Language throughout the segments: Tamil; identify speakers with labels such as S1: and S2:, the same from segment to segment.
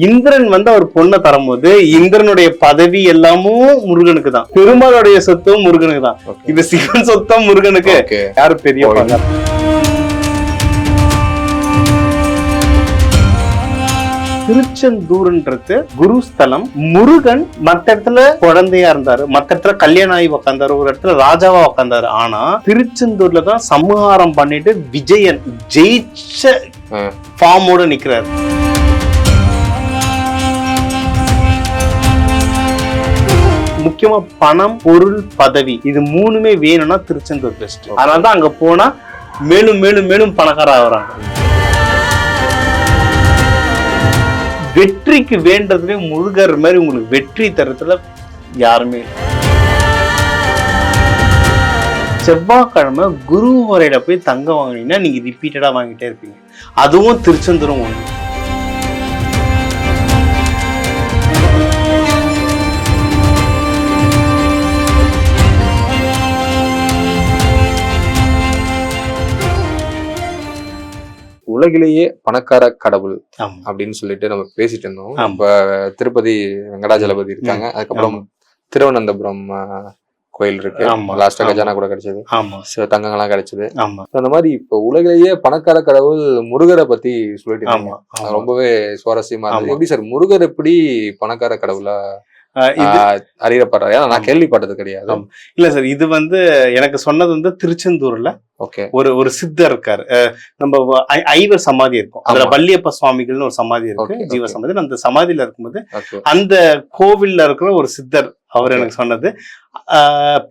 S1: இந்திரன் வந்து அவர் பொண்ணை தரும்போது இந்திரனுடைய பதவி எல்லாமும் முருகனுக்கு தான், பெருமாளுடைய சொத்தும் முருகனுக்கு தான். இது சிவன் சொத்தம் முருகனுக்கு யாரு பெரிய பங்கு? திருச்செந்தூர்ன்றது குருஸ்தலம். முருகன் மற்ற இடத்துல குழந்தையா இருந்தாரு, மற்ற இடத்துல கல்யாணம் ஆகி உக்காந்தாரு, ஒரு இடத்துல ராஜாவா உக்காந்தாரு. ஆனா திருச்செந்தூர்ல தான் சம்ஹாரம் பண்ணிட்டு விஜயன் ஜெயிச்ச ஃபார்மோட நிக்கிறாரு. முக்கியமா பணம், பொருள், பதவி இது மூணுமே வேணும்னா திருச்செந்தூர் பெஸ்ட். அதனாலதான் அங்க போனா மேலும் மேலும் மேலும் பணக்கார ஆகுறாங்க. வெற்றிக்கு வேண்டதுல முருகர் மாதிரி உங்களுக்கு வெற்றி தரத்துல யாருமே இல்லை. செவ்வாய்க்கிழமை குரு வரையில போய் தங்க வாங்கினீங்கன்னா நீங்க ரிப்பீட்டடா வாங்கிட்டே இருப்பீங்க. அதுவும் திருச்செந்தூரும் ஒண்ணு.
S2: உலகிலேயே பணக்கார கடவுள் அப்படின்னு சொல்லிட்டு நம்ம பேசிட்டு இருந்தோம். இப்ப திருப்பதி வெங்கடாஜலபதி இருக்காங்க, அதுக்கப்புறம் திருவனந்தபுரம் கோயில் இருக்கு, லாஸ்டா கஜானா கூட கிடைச்சது, தங்கங்கள்லாம் கிடைச்சது. அந்த மாதிரி இப்ப உலகிலேயே பணக்கார கடவுள் முருகரை பத்தி சொல்லிட்டு இருக்காங்க. ரொம்பவே சுவாரஸ்யமா இருக்கு. எப்படி சார் முருகர் எப்படி பணக்கார கடவுளா அறியப்படுறாரு? ஏன்னா நான் கேள்விப்பட்டது கிடையாது.
S1: இல்ல சார், இது வந்து எனக்கு சொன்னது வந்து திருச்செந்தூர்ல ஒரு சித்தர் இருக்காரு. நம்ம ஐவர் சமாதி இருக்கும், அதுல வள்ளியப்ப சுவாமிகள்னு ஒரு சமாதி இருக்கு, ஜீவ சமாதி. அந்த சமாதியில இருக்கும்போது அந்த கோவில்ல இருக்கிற ஒரு சித்தர் அவர் எனக்கு சொன்னது.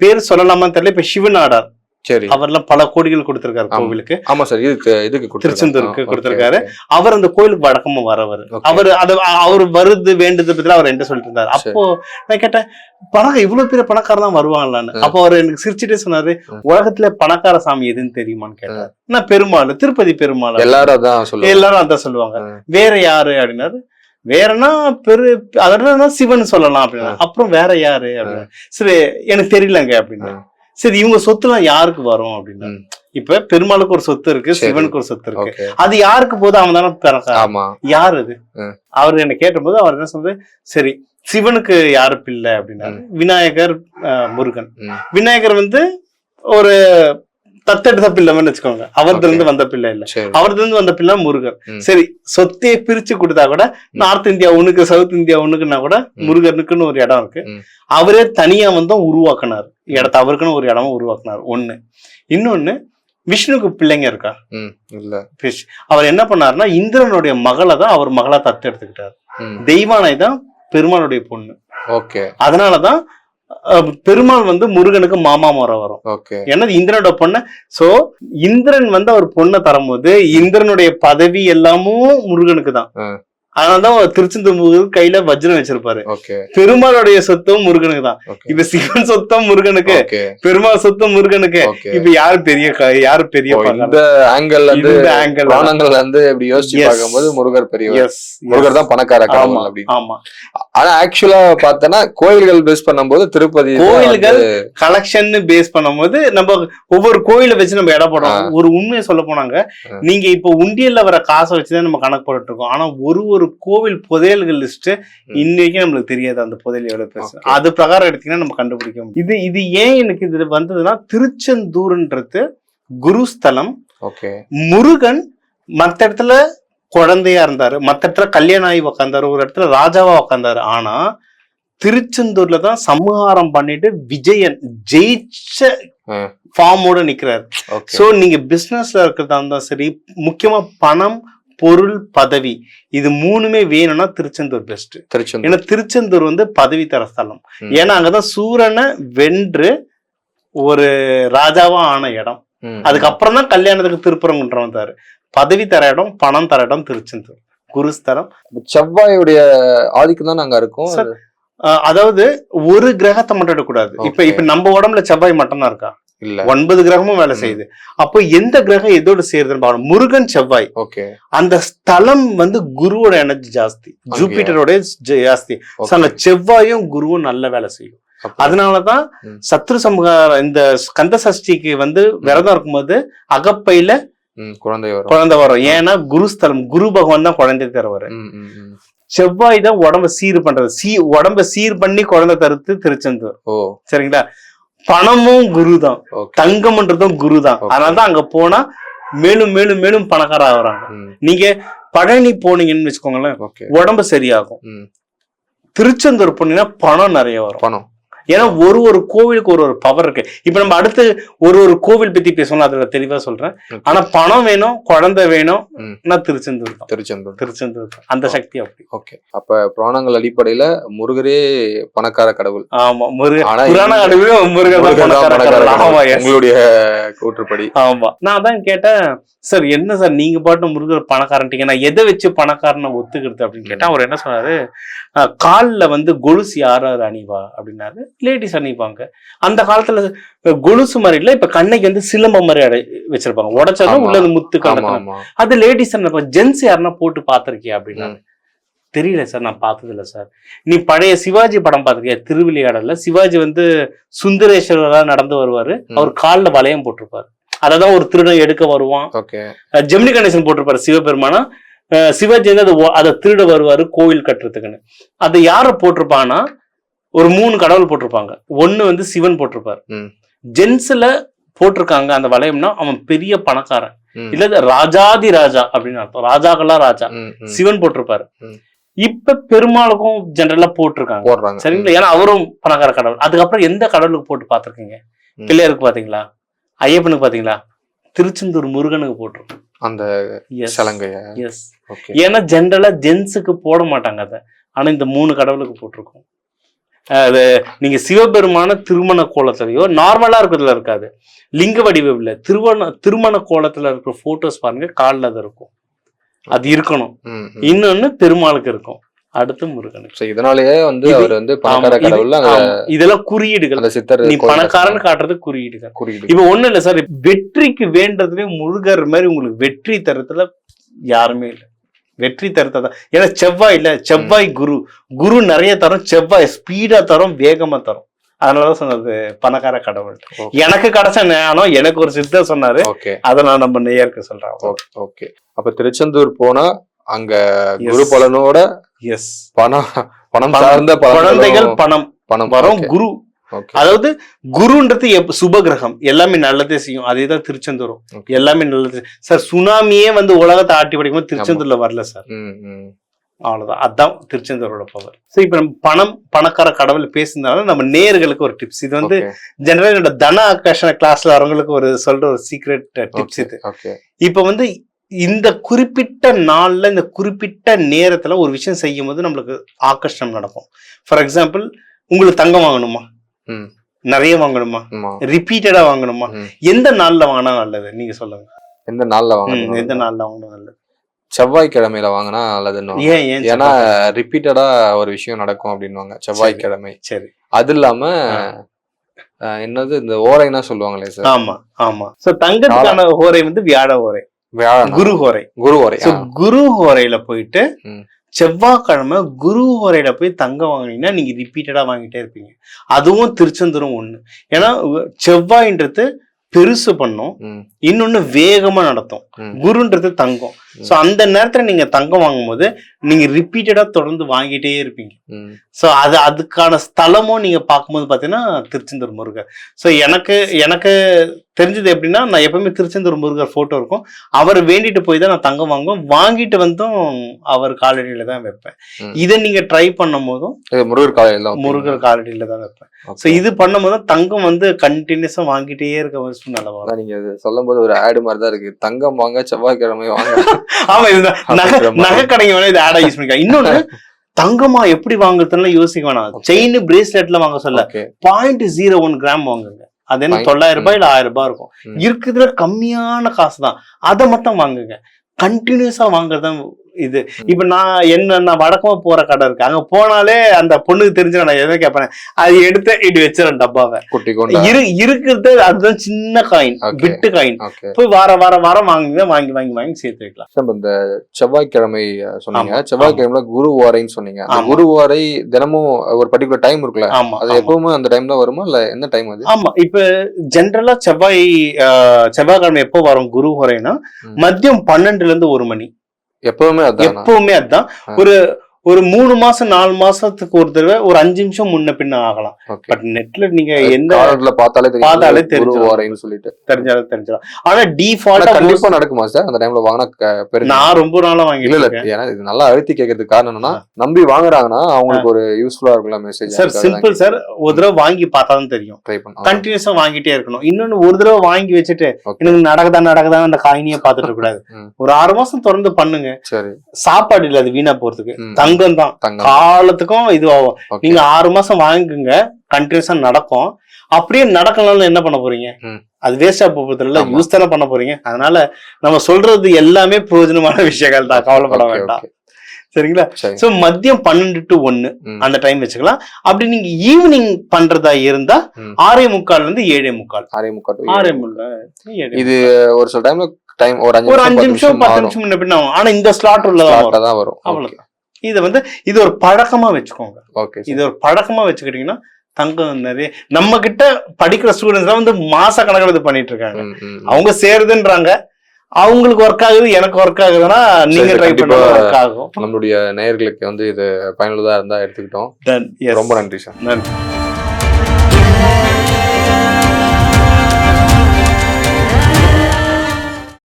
S1: பேர் சொல்லலாமான்னு தெரியல. இப்ப சிவநாடார், சரி, அவர்லாம் பல கோடிகள் கொடுத்திருக்காரு கோவிலுக்கு.
S2: ஆமா சார், இதுக்கு
S1: திருச்செந்தூருக்கு கொடுத்திருக்காரு. அவர் அந்த கோயிலுக்கு வழக்கமா வரவர். அவர் வருது வேண்டுது பத்தி அவர் என்ன சொல்லிட்டு இருந்தாரு. அப்போ நான் கேட்டேன், பணக்கார இவ்வளவு பெரிய பணக்காரர் தான் வருவாங்களான்னு. அப்போ அவர் எனக்கு சிரிச்சுட்டே சொன்னாரு, உலகத்துல பணக்கார சாமி எதுன்னு தெரியுமான்னு கேட்டாரு. நான் பெருமாள், திருப்பதி பெருமாள், எல்லாரும் அதான் சொல்லுவாங்க. வேற யாரு அப்படின்னாரு. வேறனா அதோட சிவன் சொல்லலாம் அப்படின்னா. அப்புறம் வேற யாரு அப்படின்னா, சரி எனக்கு தெரியலங்க அப்படின்னா. சரி, இவங்க சொத்து எல்லாம் யாருக்கு வரும் அப்படின்னா, இப்ப பெருமாளுக்கு ஒரு சொத்து இருக்கு, சிவனுக்கு ஒரு சொத்து இருக்கு. அது யாருக்கு போது அவன் தானே பிறக்க. யாரு அது? அவரு என்ன கேட்டபோது அவர் என்ன சொல்றது, சரி சிவனுக்கு யாரு பிள்ளை அப்படின்னா விநாயகர், முருகன். விநாயகர் வந்து ஒரு தத்தெடுத்த பிள்ளைன்னு வச்சுக்கோங்க, அவர்ல இருந்து வந்த பிள்ளை இல்ல, அவர்ல இருந்து வந்த பிள்ளை முருகர். சரி, சொத்தையே பிரிச்சு கொடுத்தா கூட நார்த் இந்தியா ஒண்ணுக்கு, சவுத் இந்தியா ஒண்ணுக்குன்னா கூட முருகனுக்குன்னு ஒரு இடம் இருக்கு. அவரே தனியா வந்து உருவாக்குனாரு இடத்த, அவருக்குன்னு ஒரு இடமா உருவாக்குனாரு. ஒண்ணு. இன்னொன்னு, விஷ்ணுக்கு பிள்ளைங்க இருக்கா இல்ல. அவர் என்ன பண்ணாருன்னா இந்திரனுடைய மகளை தான் அவர் மகளா தத்து எடுத்துக்கிட்டாரு. தெய்வானை தான் பெருமாளுடைய பொண்ணு. அதனாலதான் பெருமாள் வந்து முருகனுக்கு மாமா முறை வரும். ஏன்னா இந்திரனோட பொண்ணு. சோ இந்திரன் வந்து அவர் பொண்ணை தரும்போது இந்திரனுடைய பதவி எல்லாமும் முருகனுக்கு தான். அதனாலதான் திருச்செந்தூர் முருகன் கையில வஜ்ரம் வச்சிருப்பாரு. பெருமாளுடைய சொத்தும் முருகனுக்கு தான். இப்ப சிவன் சொத்தம் முருகனுக்கு, பெருமாள் சொத்தம் முருகனுக்கு. இப்ப யாரு பெரிய
S2: முருகர் பெரிய, முருகர் தான் பணக்கார கடவுள் அப்படி. ஆமா. ஆனா ஆக்சுவலா பார்த்தனா கோயில்கள் பேஸ் பண்ணும்போது திருப்பதி
S1: கோயில்கள் கலெக்ஷன் பேஸ் பண்ணும்போது நம்ம ஒவ்வொரு கோயிலை வச்சு நம்ம இடம் போடுறோம். ஒரு உண்மையை சொல்ல போனாங்க, நீங்க இப்ப உண்டியல்ல வர காசை வச்சுதான் நம்ம கணக்கு போட்டுட்டு இருக்கோம். ஆனா ஒரு கோவில் புதையல்கள் லிஸ்ட் இன்னைக்கு நம்மளுக்கு தெரியாது, அந்த புதையல் எவ்வளவு பேசு. அது பிரகாரம் எடுத்தீங்கன்னா நம்ம கண்டுபிடிக்க முடியும். இது ஏன் எனக்கு இது வந்ததுன்னா, திருச்செந்தூர்ன்றது குருஸ்தலம். முருகன் மற்ற இடத்துல குழந்தையா இருந்தாரு, மற்ற இடத்துல கல்யாணம் ஆகி உக்காந்தாரு, ஒரு இடத்துல ராஜாவா உக்காந்தாரு. ஆனா திருச்செந்தூர்ல தான் சம்ஹாரம் பண்ணிட்டு விஜயன் ஜெயிச்ச ஃபார்மோட நிக்கிறாரு. சோ நீங்க பிசினஸ்ல இருக்கிறதா இருந்தா சரி, முக்கியமா பணம், பொருள், பதவி இது மூணுமே வேணும்னா திருச்செந்தூர் பெஸ்ட். ஏன்னா திருச்செந்தூர் வந்து பதவி தர ஸ்தலம். ஏன்னா அங்கதான் சூரனை வென்று ஒரு ராஜாவா ஆன இடம். அதுக்கப்புறம் தான் கல்யாணத்துக்கு திருப்பரங்குன்றம் வந்தாரு. பதவி தர இடம், பணம் தர இடம் திருச்செந்தூர் குருஸ்தலம்.
S2: செவ்வாயுடைய ஆதிக்கம் தான் அங்க இருக்கும்.
S1: அதாவது ஒரு கிரகத்தை மட்டும் எடுக்கக்கூடாது. இப்ப நம்ம உடம்புல செவ்வாய் மட்டும் தான் இருக்கா? 9 கிரகமும் வேலை செய்யுது. அப்போ எந்த கிரகம் எதோடு சேருதுன்னு முருகன் செவ்வாய். அந்த ஸ்தலம் வந்து குருவோட எனர்ஜி ஜாஸ்தி, ஜூபிட்டரோட ஜாஸ்தி. செவ்வாயும் குருவும் நல்ல வேலை செய்யும். அதனாலதான் சத்ரு சம்ஹாரம் இந்த கந்த சஷ்டிக்கு வந்து விரதம் இருக்கும்போது அகப்பையில குழந்தை வரும். ஏன்னா குருஸ்தலம், குரு பகவான் தான் குழந்தை தருவாரு. செவ்வாய் தான் உடம்ப சீர் பண்றது. உடம்ப சீர் பண்ணி குழந்தை தருத்து திருச்செந்தூர். சரிங்களா? பணமும் குரு தான், தங்கம்ன்றதும் குரு தான். அதனாலதான் அங்க போனா மேலும் மேலும் மேலும் பணக்கார ஆகுறாங்க. நீங்க பழனி போனீங்கன்னு வச்சுக்கோங்களேன், உடம்பு சரியாகும். திருச்செந்தூர் போனீங்கன்னா பணம் நிறைய வரும். பணம் ஏன்னா ஒரு கோவிலுக்கு ஒரு பவர் இருக்கு. இப்ப நம்ம அடுத்து ஒரு கோவில் பத்தி பேசணும், அதுல தெளிவா சொல்றேன். ஆனா பணம் வேணும், குழந்தை வேணும், திருச்செந்தூர் அந்த சக்தி அப்படி.
S2: ஓகே, அப்ப புராணங்கள் அடிப்படையில முருகரே பணக்கார கடவுள்.
S1: ஆமா, புராண கடவுள் முருகர்
S2: உங்களுடைய கூற்றுப்படி.
S1: ஆமா, நான் அதான் கேட்டேன், சார் என்ன சார் நீங்க பாட்டு முருகர் பணக்காரன்ட்டீங்க, நான் எதை வச்சு பணக்காரனை ஒத்துக்கிறது அப்படின்னு கேட்டேன். அவர் என்ன சொன்னாரு, காலில் வந்து கொலுசு யார் அணிவா அப்படின்னாரு. லேடிஸ் அணிப்பாங்க. அந்த காலத்துல கொலுசு மாதிரி இல்ல, இப்ப கண்ணைக்கு வந்து சிலம்பம் மாதிரி வச்சிருப்பாங்க, உடைச்சாலும் உள்ள முத்து கலக்கம். அது லேடிஸ் ஜென்ஸ் யாருன்னா போட்டு பாத்திருக்கியா அப்படின்னா, தெரியல சார், நான் பார்த்தது இல்லை சார். நீ பழைய சிவாஜி படம் பார்த்திருக்கியா? திருவிளையாடல சிவாஜி வந்து சுந்தரேஸ்வரரா நடந்து வருவாரு, அவர் காலில் வளையம் போட்டிருப்பாரு. அததான் ஒரு திருடன் எடுக்க வருவான். ஜெமினி கணேசன் போட்டிருப்பாரு சிவபெருமானா, சிவாஜி வந்து அதை திருட வருவாரு கோவில் கட்டுறதுக்குன்னு. அதை யார போட்டிருப்பான்னா, ஒரு 3 கடவுள் போட்டிருப்பாங்க. ஒண்ணு வந்து சிவன் போட்டிருப்பாரு. ஜென்ஸ்ல போட்டிருக்காங்க அந்த வளையம்னா அவன் பெரிய பணக்காரன், இல்ல ராஜாதி ராஜா அப்படின்னு அர்த்தம். ராஜாக்கெல்லாம் ராஜா. சிவன் போட்டிருப்பாரு. இப்ப பெருமாளுக்கும் ஜெனரலா போட்டிருக்காங்க, சரிங்களா? ஏன்னா அவரும் பணக்கார கடவுள். அதுக்கப்புறம் எந்த கடவுளுக்கு போட்டு பாத்திருக்கீங்க? பிள்ளையாருக்கு பாத்தீங்களா? ஐயப்பனுக்கு பாத்தீங்களா? திருச்செந்தூர் முருகனுக்கு போட்டிருக்கோம் அந்த சலங்கைய. எஸ், ஏன்னா ஜெனரலா ஜென்ஸுக்கு போட மாட்டாங்க அதை, ஆனா இந்த 3 கடவுளுக்கு போட்டிருக்கோம். அது நீங்க சிவபெருமான திருமண கோலத்திலயோ நார்மலா இருக்கிறதுல இருக்காது, லிங்க வடிவம் இல்ல, திருமண கோலத்துல இருக்கிற போட்டோஸ் பாருங்க, காலில் அது இருக்கும், அது இருக்கணும். இன்னொன்னு பெருமாளுக்கு இருக்கும், அடுத்து முருகனுக்கு.
S2: இதனாலேயே வந்து அவர் வந்து பணக்கார கடவுள்.
S1: இதெல்லாம் குறியீடுகள், நீ பணக்காரன்னு காட்டுறது குறியீடுகள். இப்ப ஒண்ணு இல்ல சார், வெற்றிக்கு வேண்டதுலயே முருகர் மாதிரி உங்களுக்கு வெற்றி தரத்துல யாருமே இல்லை. வெற்றி தரத்தான், ஏன்னா செவ்வாய் இல்ல, செவ்வாய் குரு நிறைய தரும், செவ்வாய் ஸ்பீடா தரும், வேகமா தரும். அதனாலதான் சொன்னது பணக்கார கடவுள். எனக்கு கிடைச்ச ஞானம் எனக்கு ஒரு சித்தர் சொன்னாரு, அதை நான் நம்ம நேயருக்கு சொல்றேன்.
S2: ஓகே, அப்ப திருச்செந்தூர் போனா அங்க குரு பலனோட எஸ் பணம் சார்ந்த
S1: குழந்தைகள் பணம் வரும். குரு, அதாவது குருன்றது சுபகிரகம், எல்லாமே நல்லதே செய்யும். அதேதான் திருச்செந்தூரும், எல்லாமே நல்லது. சார் சுனாமியே வந்து உலகத்தை ஆட்டி படிக்கும்போது திருச்செந்தூர்ல வரல சார், அவ்வளவுதான். அதுதான் திருச்செந்தூரோட பவர். சோ இப்ப நம்ம பணக்கார கடவுள் பேசுனதால நம்ம நேயர்களுக்கு ஒரு டிப்ஸ். இது வந்து ஜெனரலா என்னோட தன ஆகர்ஷண கிளாஸ்ல வரவங்களுக்கு ஒரு சொல்ற ஒரு சீக்ரெட் டிப்ஸ் இது. இப்ப வந்து இந்த குறிப்பிட்ட நாள்ல இந்த குறிப்பிட்ட நேரத்துல ஒரு விஷயம் செய்யும் போது நம்மளுக்கு ஆகர்ஷணம் நடக்கும். ஃபார் எக்ஸாம்பிள், உங்களுக்கு தங்கம் வாங்கணுமா, நிறைய வாங்கணுமா, ரிப்பீட்டடா வாங்கணுமா, எந்த நாள்ல வாங்கினா நல்லது நீங்க சொல்லுங்க.
S2: எந்த நாள்ல வாங்கணும்?
S1: எந்த நாள்ல வாங்கினா நல்லது?
S2: செவ்வாய்க்கிழமையில வாங்கினா நல்லதுன்னு. ஏன்னா ரிப்பீட்டடா ஒரு விஷயம் நடக்கும் அப்படின்வாங்க செவ்வாய்க்கிழமை. சரி, அது இல்லாம என்னது இந்த ஓரைன்னா சொல்லுவாங்களே சார்?
S1: ஆமா ஆமா. சோ தங்கத்துக்கான ஓரை வந்து வியாழ ஓரை, குரு ஹோரை. குரு ஹோரையில போயிட்டு செவ்வாய்க்கிழமை குரு ஹோரையில போய் தங்கம் வாங்கினீங்கன்னா நீங்க ரிப்பீட்டடா வாங்கிட்டே இருப்பீங்க. அதுவும் திருச்செந்தூரும் ஒண்ணு. ஏன்னா செவ்வாய்ன்றது பெருசு பண்ணும், இன்னொன்னு வேகமா நடத்தும். குருன்றது தங்கம். சோ அந்த நேரத்துல நீங்க தங்கம் வாங்கும் போது நீங்க ரிப்பீட்டடா தொடர்ந்து வாங்கிட்டே இருப்பீங்க. சோ அதுக்கான ஸ்தலமும் நீங்க பார்க்கும்போது பாத்தீங்கன்னா திருச்செந்தூர் முருகர். சோ எனக்கு தெரிஞ்சது எப்படின்னா, நான் எப்பவுமே திருச்செந்தூர் முருகர் போட்டோ இருக்கும், அவர் வேண்டிட்டு போய் தான் நான் தங்கம் வாங்குவேன். வாங்கிட்டு வந்தும் அவர் காலடியில தான் வைப்பேன். இதை நீங்க ட்ரை பண்ணும் போதும் முருகர் காலடியில தான் வைப்பேன். சோ இது பண்ணும் போது தங்கம் வந்து கண்டினியூஸா வாங்கிட்டே இருக்க ஒரு சூழ்நிலை.
S2: நீங்க சொல்லும் போது ஒரு ஆடு மாதிரி தான் இருக்கு, தங்கம் வாங்க செவ்வாய்க்கிழமை வாங்க.
S1: ஆமா, இதுதான் நகை கடைங்க வேணா இது ஆடா யூஸ் பண்ணிக்கலாம். இன்னொன்னு, தங்கமா எப்படி வாங்குறதுன்னு யோசிக்க வேணாம். செயின் பிரேஸ்லெட்ல வாங்க சொல்ல 0.01 கிராம் வாங்குங்க. அது என்ன 900 ரூபாய் இல்ல 1000 ரூபாய் இருக்கும். இருக்குதுல கம்மியான காசு தான், அதை மட்டும் வாங்குங்க. கண்டினியூஸா வாங்குறதுதான் இது. இப்ப நான் வழக்கமா போற கடை இருக்கு, அங்க போனாலே அந்த பொண்ணுக்கு தெரிஞ்சு நான் எதை கேட்பேன், அது எடுத்து இப்படி வச்சிடறேன் டப்பாவை. இருக்கிறது அதுதான் சின்ன காயின், பிட்டு காயின். போய் வாரம் வாங்கி சேர்த்து வைக்கலாம்.
S2: இந்த செவ்வாய்க்கிழமை சொன்னீங்க, செவ்வாய்க்கிழமை குரு ஓரைன்னு சொன்னீங்க. குரு ஓரை தினமும் ஒரு பர்டிகுலர் டைம் இருக்குல்ல, அது எப்பவுமே அந்த டைம் தான் வருமா இல்ல எந்த டைம் அது?
S1: ஆமா, இப்ப ஜென்ரலா செவ்வாய்க்கிழமை எப்போ வரும் குரு ஓரைன்னா மதியம் 12 to 1 மணி.
S2: எப்பவுமே அதுதான்.
S1: ஒரு ஒரு 3 மாசம் 4 மாசத்துக்கு ஒரு தடவை ஒரு 5 நிமிஷம் முன்ன பின்ன ஆகலாம்.
S2: ஓகே.
S1: பட் நெட்ல நீங்க எந்த
S2: காலர்ல பார்த்தாலே
S1: தெரிஞ்சிடும்
S2: சொல்லிட்டு
S1: தெரிஞ்சிடும். ஆனா டிஃபால்ட்டா
S2: கண்டிப்பா நடக்குமா சார் அந்த டைம்ல வாங்கினா? நான்
S1: ரொம்ப நாளா
S2: இல்ல இல்ல, ஏன்னா இது நல்லா அழுத்தி கேட்கறதுக்கு காரணம் என்னன்னா, நம்பி வாங்குறாங்கன்னா அவங்களுக்கு ஒரு யூஸ்ஃபுல்லா இருக்கும்ல மெசேஜ்.
S1: சார் சிம்பிள் சார், ஒரு தடவை வாங்கி பார்த்தாதான் தெரியும்.
S2: ட்ரை பண்ணலாம்.
S1: கண்டினியூஸா வாங்கிட்டே இருக்கணும். இன்னொன்னு ஒரு தடவை வாங்கி வச்சுட்டு எனக்கு நடக்குதா அந்த காயினியே பார்த்துட்டு இருக்க கூடாது. ஒரு 6 மாசம் தொடர்ந்து பண்ணுங்க.
S2: சரி.
S1: சாப்பாடு இல்ல, அது வீணா போறதுக்கு. தங்கம் தான் காலத்துக்கும் இது ஆகும். நீங்க 6 மாசம் வாங்குங்க, கண்டினியூஸா நடக்கும். அப்படியே நடக்கலாம்னு என்ன பண்ண போறீங்க? அது வேஸ்டா போறது இல்ல, யூஸ் தானே பண்ண போறீங்க. அதனால நம்ம சொல்றது எல்லாமே பிரயோஜனமான விஷயங்கள் தான், கவலைப்பட வேண்டாம். சரிங்களா? சோ மதியம் 12 to 1 அந்த டைம் வச்சுக்கலாம். அப்படி நீங்க ஈவினிங் பண்றதா இருந்தா 6:45 இருந்து 7:45. 6:45
S2: இது ஒரு சில டைம்ல டைம் ஒரு
S1: 5 நிமிஷம் 10 நிமிஷம் முன்ன பின்ன ஆகும். ஆனா இந்த ஸ்லாட் உள்ளதான்
S2: வரும்.
S1: அவ்வளவுதான். இது ஒரு பழக்கமா வச்சுக்கோங்க. இது ஒரு பழக்கமா வச்சுக்கிட்டீங்கன்னா தங்கம் நிறைய நம்ம கிட்ட படிக்கிற ஸ்டூடெண்ட்ஸ் எல்லாம் மாச கணக்கில் இது பண்ணிட்டு இருக்காங்க. அவங்க சேருதுன்றாங்க, அவங்களுக்கு ஒர்க் ஆகுது, எனக்கு ஒர்க் ஆகுதுன்னா நீங்க ட்ரை பண்ணா ஒர்க் ஆகும்.
S2: நம்மளுடைய நேயர்களுக்கு இது பயனுள்ளதா இருந்தா எடுத்துக்கிட்டோம். ரொம்ப நன்றி சார்.
S1: நன்றி.